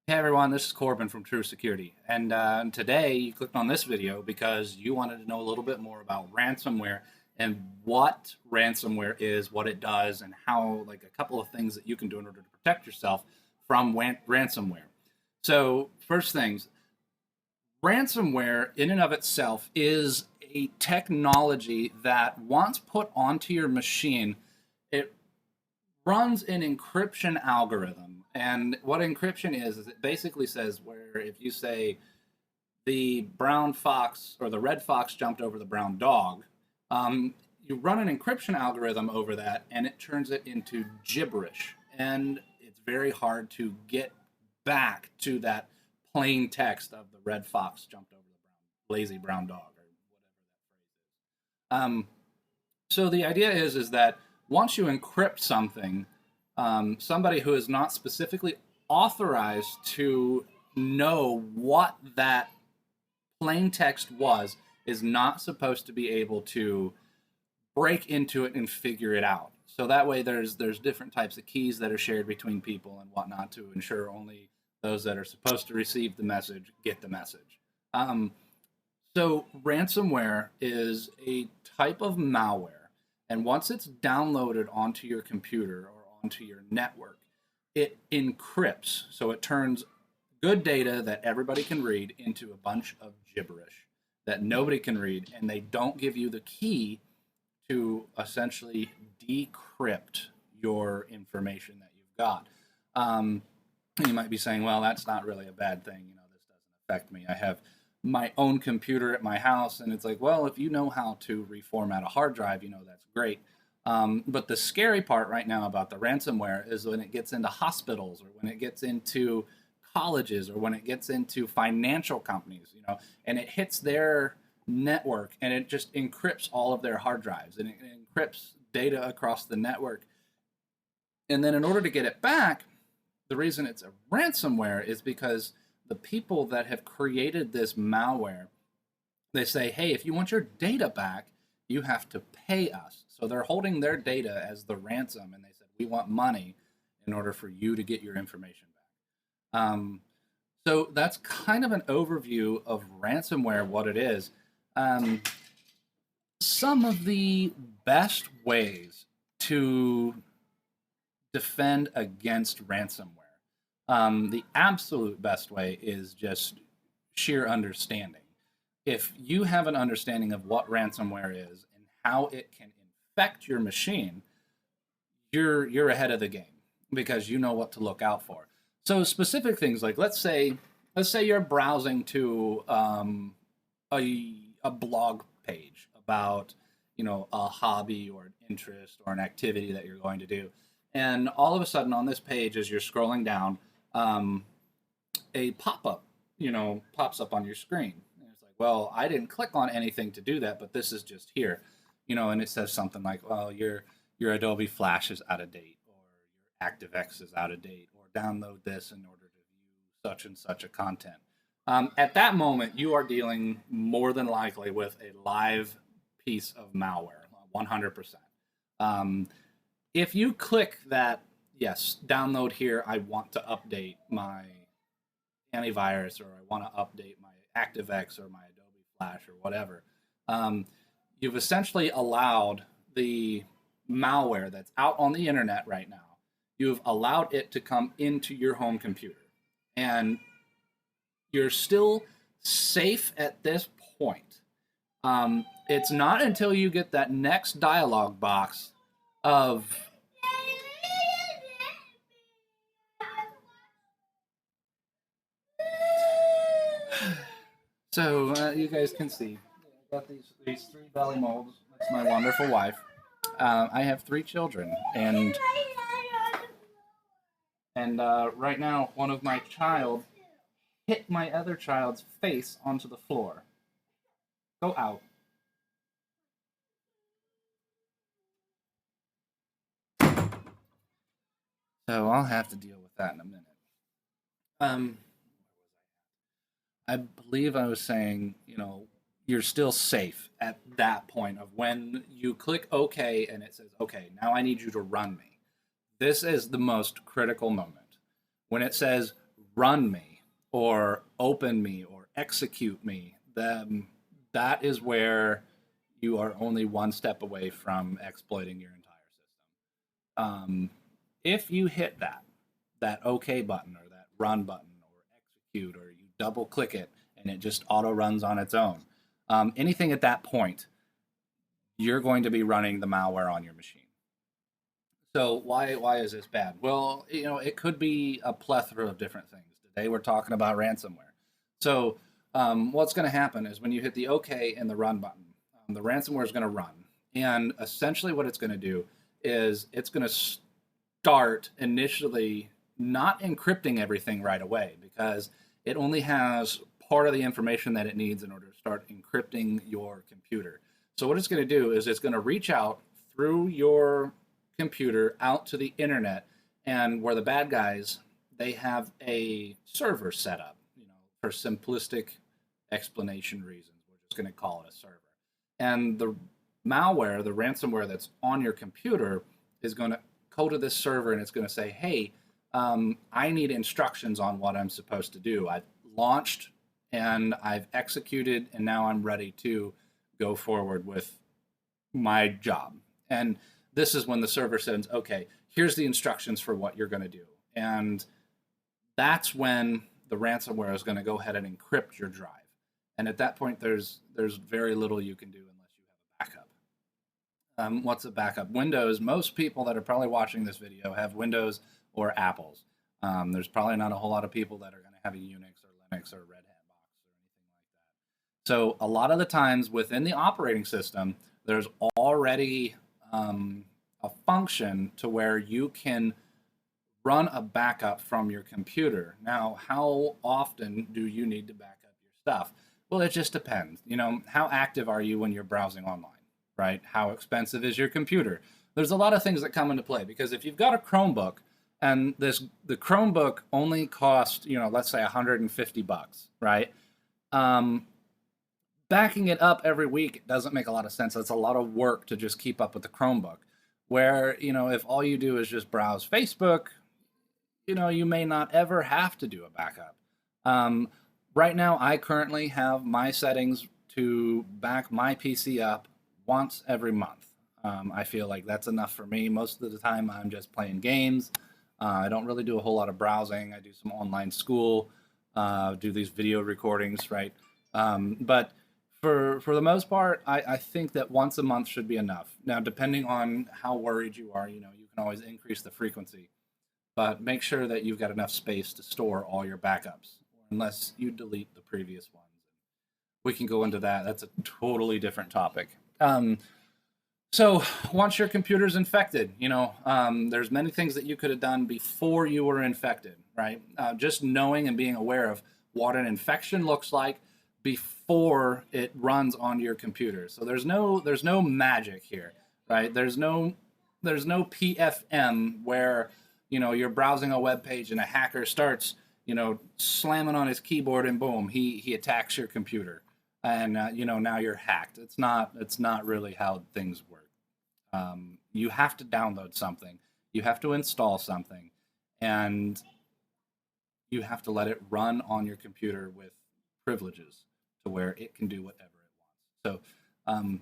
Hey everyone, this is Corbin from Tru-Security, and today you clicked on this video because you wanted to know a little bit more about ransomware and what ransomware is, what it does, and how, like, a couple of things that you can do in order to protect yourself from ransomware. So, first things, ransomware in and of itself is a technology that once put onto your machine, it runs an encryption algorithm. And what encryption is it basically says where if you say the brown fox or the red fox jumped over the brown dog, you run an encryption algorithm over that and it turns it into gibberish. And it's very hard to get back to that plain text of the red fox jumped over the lazy brown dog or whatever. So the idea is that once you encrypt something, somebody who is not specifically authorized to know what that plain text was is not supposed to be able to break into it and figure it out. So that way, there's different types of keys that are shared between people and whatnot to ensure only those that are supposed to receive the message get the message. Um, so ransomware is a type of malware, and once it's downloaded onto your computer or onto your network, it encrypts. So it turns good data that everybody can read into a bunch of gibberish that nobody can read, and they don't give you the key to essentially decrypt your information that you've got. Um, you might be saying, well, that's not really a bad thing. This doesn't affect me. I have my own computer at my house, and it's like, well, if you know how to reformat a hard drive, that's great. But the scary part right now about the ransomware is when it gets into hospitals or when it gets into colleges or when it gets into financial companies, and it hits their network and it just encrypts all of their hard drives and it encrypts data across the network. And then in order to get it back, the reason it's a ransomware is because the people that have created this malware, they say, hey, if you want your data back, you have to pay us. So they're holding their data as the ransom, and they said, we want money in order for you to get your information back. So that's kind of an overview of ransomware, what it is. Some of the best ways to defend against ransomware. The absolute best way is just sheer understanding. If you have an understanding of what ransomware is and how it can infect your machine, you're ahead of the game because you know what to look out for. So specific things like let's say you're browsing to a blog page about a hobby or an interest or an activity that you're going to do, and all of a sudden on this page as you're scrolling down, a pop-up pops up on your screen, and it's like, well, I didn't click on anything to do that, but this is just here, and it says something like, well, your Adobe Flash is out of date, or your ActiveX is out of date, or download this in order to view such and such a content. At that moment, you are dealing more than likely with a live piece of malware, 100%. If you click that, yes, download here, I want to update my antivirus, or I want to update my ActiveX or my Adobe Flash or whatever, you've essentially allowed the malware that's out on the internet right now, you've allowed it to come into your home computer. And you're still safe at this point. It's not until you get that next dialog box of so you guys can see I got these three belly molds. That's my wonderful wife. I have three children, and right now one of my child hit my other child's face onto the floor. Go out. So I'll have to deal with that in a minute. Um, I believe I was saying, you're still safe at that point of when you click OK and it says, okay, now I need you to run me. This is the most critical moment. When it says run me or open me or execute me, then that is where you are only one step away from exploiting your entire system. If you hit that OK button or that run button or execute, or you double click it and it just auto runs on its own, anything at that point, you're going to be running the malware on your machine. So why is this bad? Well, it could be a plethora of different things. Today we're talking about ransomware. So what's going to happen is when you hit the OK and the run button, the ransomware is going to run, and essentially what it's going to do is it's going to start initially not encrypting everything right away, because it only has part of the information that it needs in order to start encrypting your computer. So what it's going to do is it's going to reach out through your computer out to the internet, and where the bad guys, they have a server set up, for simplistic explanation reasons. We're just going to call it a server. And the malware, the ransomware that's on your computer, is going to go to this server and it's going to say, hey, I need instructions on what I'm supposed to do. I've launched and I've executed, and now I'm ready to go forward with my job. And this is when the server says, okay, here's the instructions for what you're going to do. And that's when the ransomware is going to go ahead and encrypt your drive. And at that point, there's very little you can do unless you have a backup. What's a backup? Windows, most people that are probably watching this video have Windows or Apples. There's probably not a whole lot of people that are going to have a Unix or Linux or Red Hat box or anything like that. So a lot of the times within the operating system, there's already a function to where you can run a backup from your computer. Now, how often do you need to back up your stuff? Well, it just depends. How active are you when you're browsing online, right? How expensive is your computer? There's a lot of things that come into play, because if you've got a Chromebook and the Chromebook only costs, let's say $150, right? Backing it up every week doesn't make a lot of sense. It's a lot of work to just keep up with the Chromebook. Where, if all you do is just browse Facebook, you may not ever have to do a backup. Right now, I currently have my settings to back my PC up once every month. I feel like that's enough for me. Most of the time, I'm just playing games. I don't really do a whole lot of browsing. I do some online school, do these video recordings, right? But for the most part, I think that once a month should be enough. Now, depending on how worried you are, you can always increase the frequency. But make sure that you've got enough space to store all your backups, unless you delete the previous ones. We can go into that. That's a totally different topic. So once your computer's infected, there's many things that you could have done before you were infected, right? Just knowing and being aware of what an infection looks like before it runs onto your computer. So there's no magic here, right? There's no PFM where you're browsing a web page and a hacker starts slamming on his keyboard and boom, he attacks your computer, and now you're hacked. It's not really how things work. You have to download something, you have to install something, and you have to let it run on your computer with privileges to where it can do whatever it wants. So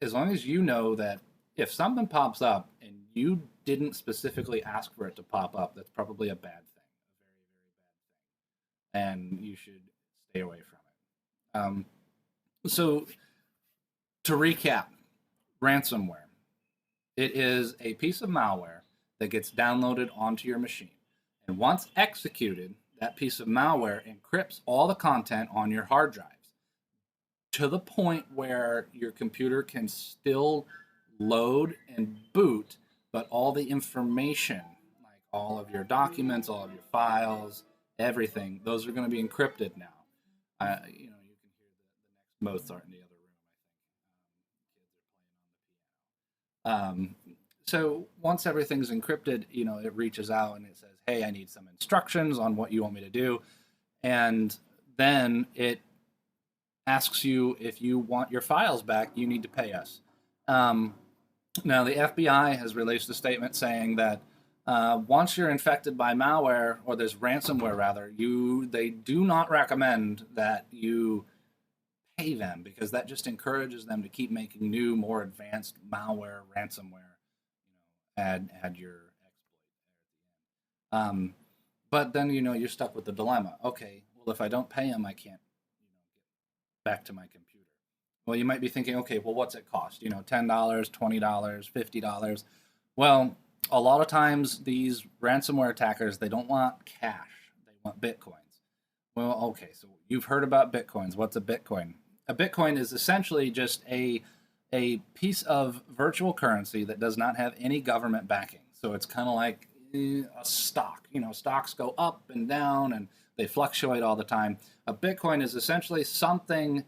as long as you know that if something pops up and you didn't specifically ask for it to pop up, that's probably a bad thing, a very, very bad thing, and you should stay away from it. So to recap, ransomware. It is a piece of malware that gets downloaded onto your machine. And once executed, that piece of malware encrypts all the content on your hard drives to the point where your computer can still load and boot, but all the information, like all of your documents, all of your files, everything, those are going to be encrypted now. You can hear the next Mozart in the other room, I think. So once everything's encrypted, it reaches out and it says, hey, I need some instructions on what you want me to do. And then it asks you, if you want your files back, you need to pay us. Now, the FBI has released a statement saying that Once you're infected by malware, or there's ransomware rather, they do not recommend that you pay them, because that just encourages them to keep making new, more advanced malware, ransomware. Add your exploit. But then you're stuck with the dilemma. Okay, well, if I don't pay them, I can't get back to my computer. Well, you might be thinking, okay, well, what's it cost? $10, $20, $50. Well, a lot of times these ransomware attackers, they don't want cash, they want bitcoins. Well, okay, so you've heard about bitcoins. What's a bitcoin? A bitcoin is essentially just a piece of virtual currency that does not have any government backing. So it's kind of like a stock. Stocks go up and down and they fluctuate all the time. A bitcoin is essentially something,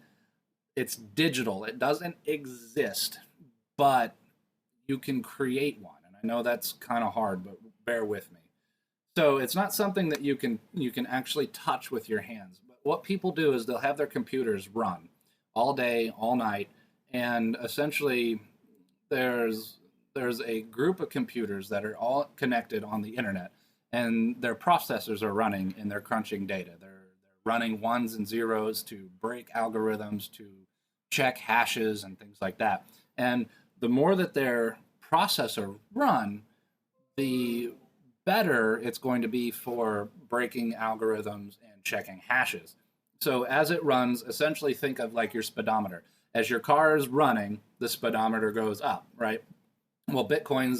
it's digital. It doesn't exist, but you can create one. And I know that's kind of hard, but bear with me. So it's not something that you can actually touch with your hands. But what people do is they'll have their computers run all day, all night, and essentially there's a group of computers that are all connected on the internet, and their processors are running and they're crunching data. They're running ones and zeros to break algorithms, to check hashes and things like that. And the more that their processor run, the better it's going to be for breaking algorithms and checking hashes. So as it runs, essentially think of like your speedometer. As your car is running, the speedometer goes up, right? Well, one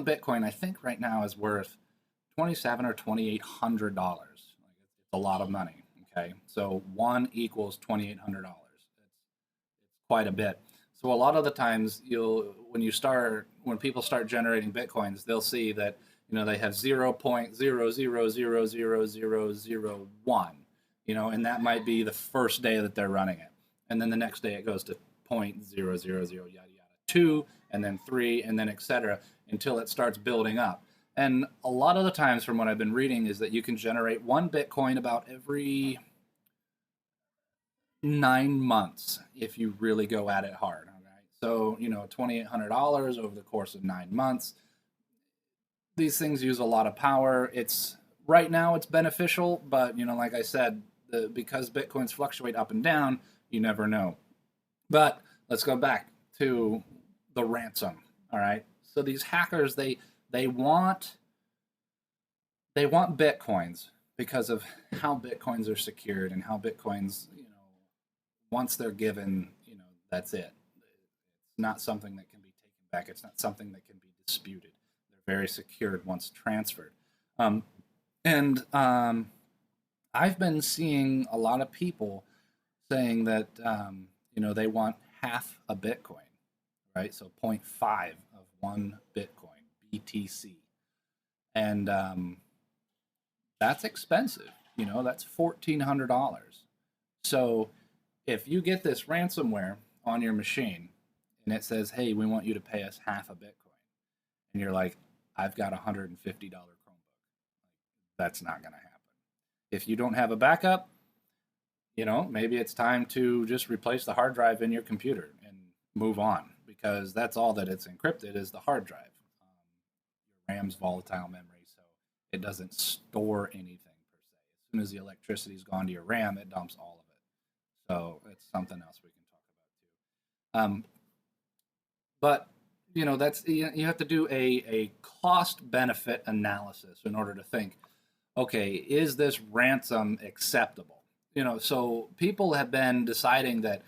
Bitcoin, I think right now is worth $2,700 or $2,800. It's a lot of money, okay? So one equals $2,800. It's quite a bit. So a lot of the times when people start generating Bitcoins, they'll see that they have 0.00000001, and that might be the first day that they're running it. And then the next day it goes to 0.000 yada yada 2, and then 3, and then etc. until it starts building up. And a lot of the times from what I've been reading is that you can generate one Bitcoin about every 9 months if you really go at it hard. Okay? So, $2,800 over the course of 9 months. These things use a lot of power. Right now it's beneficial, but like I said, because Bitcoins fluctuate up and down, you never know. But let's go back to the ransom. All right. So these hackers, they want Bitcoins because of how Bitcoins are secured and how Bitcoins, once they're given, that's it. It's not something that can be taken back. It's not something that can be disputed. They're very secured once transferred. I've been seeing a lot of people saying that they want half a Bitcoin, right? So 0.5 of one Bitcoin, BTC, and that's expensive. That's $1,400. So if you get this ransomware on your machine and it says, "Hey, we want you to pay us half a Bitcoin," and you're like, "I've got a $150 Chromebook," that's not going to happen. If you don't have a backup, maybe it's time to just replace the hard drive in your computer and move on, because that's all that it's encrypted is the hard drive. Your RAM's volatile memory, so it doesn't store anything per se. As soon as the electricity's gone to your RAM, it dumps all of it. So it's something else we can talk about too. But that's you have to do a cost-benefit analysis in order to think, okay, is this ransom acceptable? So people have been deciding that,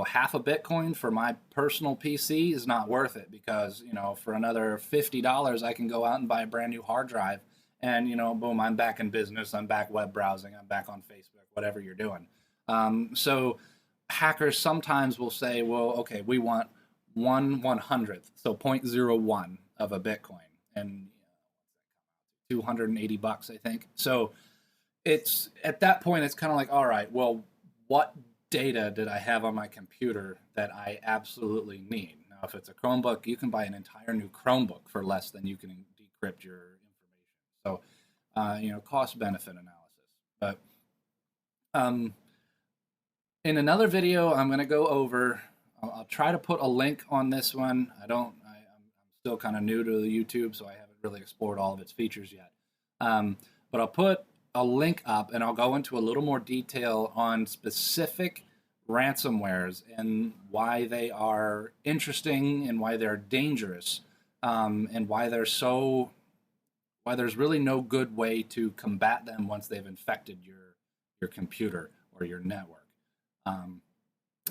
half a Bitcoin for my personal PC is not worth it, because, for another $50, I can go out and buy a brand new hard drive and, boom, I'm back in business. I'm back web browsing. I'm back on Facebook, whatever you're doing. So hackers sometimes will say, well, okay, we want 1/100th, so 0.01 of a Bitcoin, and $280, I think. So it's at that point, it's kind of like, all right, well, what data did I have on my computer that I absolutely need? Now, if it's a Chromebook, you can buy an entire new Chromebook for less than you can decrypt your information. So, cost-benefit analysis. But in another video, I'm going to go over. I'll try to put a link on this one. I'm still kind of new to the YouTube, so I haven't really explored all of its features yet. But I'll put a link up and I'll go into a little more detail on specific ransomwares and why they are interesting and why they're dangerous, and why why there's really no good way to combat them once they've infected your computer or your network.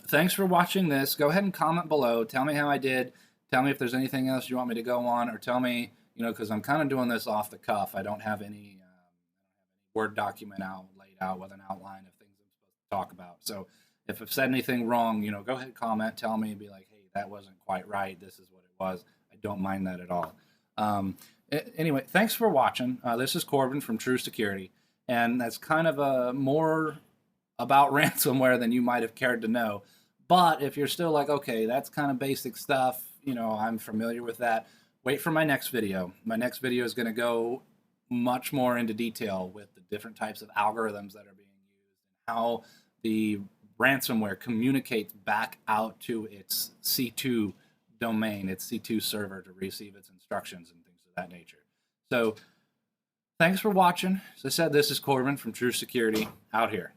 Thanks for watching this. Go ahead and comment below. Tell me how I did. Tell me if there's anything else you want me to go on, or tell me, because I'm kind of doing this off the cuff. I don't have any Word document laid out with an outline of things I'm supposed to talk about. So if I've said anything wrong, go ahead and comment. Tell me and be like, hey, that wasn't quite right. This is what it was. I don't mind that at all. Anyway, thanks for watching. This is Corbin from Tru-Security, and that's kind of a more about ransomware than you might have cared to know. But if you're still like, okay, that's kind of basic stuff, I'm familiar with that, wait for my next video. My next video is going to go much more into detail with the different types of algorithms that are being used and how the ransomware communicates back out to its C2 domain, its C2 server, to receive its instructions and things of that nature. So thanks for watching. As I said, this is Corbin from Tru-Security, out here.